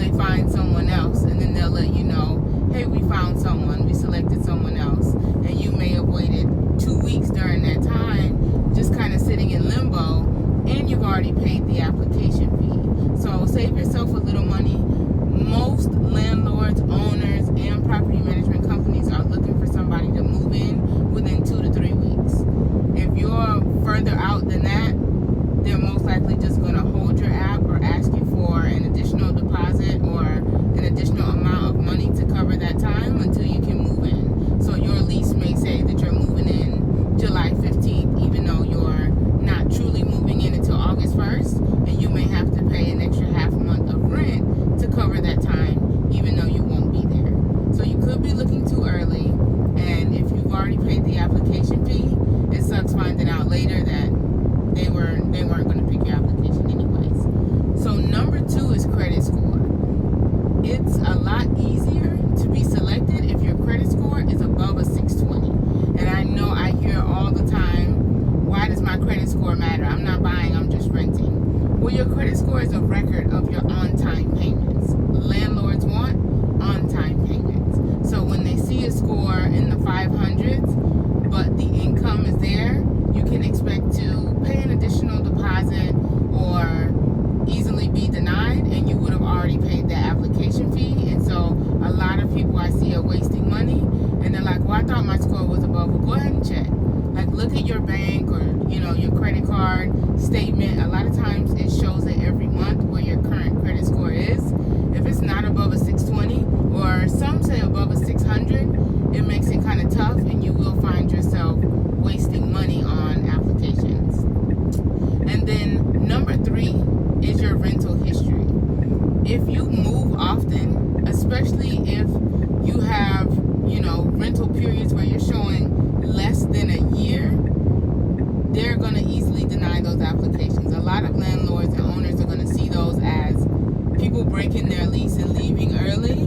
they find someone else, and then they'll let you know, hey, we found someone, we selected someone else, and you may have waited 2 weeks during that time, just kind of sitting in limbo, and you've already paid the application fee. So save yourself a little money. Most landlords, owners, and property management companies are looking for somebody to move in within 2 to 3 weeks. If you're further out than that, they're most likely just going to hold your app or ask you for an additional deposit or an additional amount of money to cover that time until you can move in. So your lease may say that you're moving in July 15th, even though you're not truly moving in until August 1st, and you may have to pay an extra half month of rent to cover that time, even though you won't be there. So you could be looking too early, and if you've already paid the application fee, it sucks finding out later that they weren't going to pick your application anyways. So number 2 is credit score. It's a lot easier to be selected if your credit score is above a 620. And I know I hear all the time, why does my credit score matter? I'm not buying, I'm just renting. Well, your credit score is a record of your on-time payments. Landlords want on-time payments. So when they see a score in the 500s, but the income is there, you can expect to pay an additional deposit or easily be denied, and you would have already paid the application fee. And so a lot of people I see are wasting money, and they're like, well, I thought my score was above. Well, go ahead and check. Like, look at your bank or your credit card statement. A lot of times it shows it every month where your current credit score is. If it's not above a 620, or some say above a 600, it makes it kind of tough, and you will find yourself wasting money on applications. And then number 3 is your rental history. If you move often, especially if you have, rental periods where you're showing less than a year, they're going to easily deny those applications. A lot of landlords and owners are going to see those as people breaking their lease and leaving early,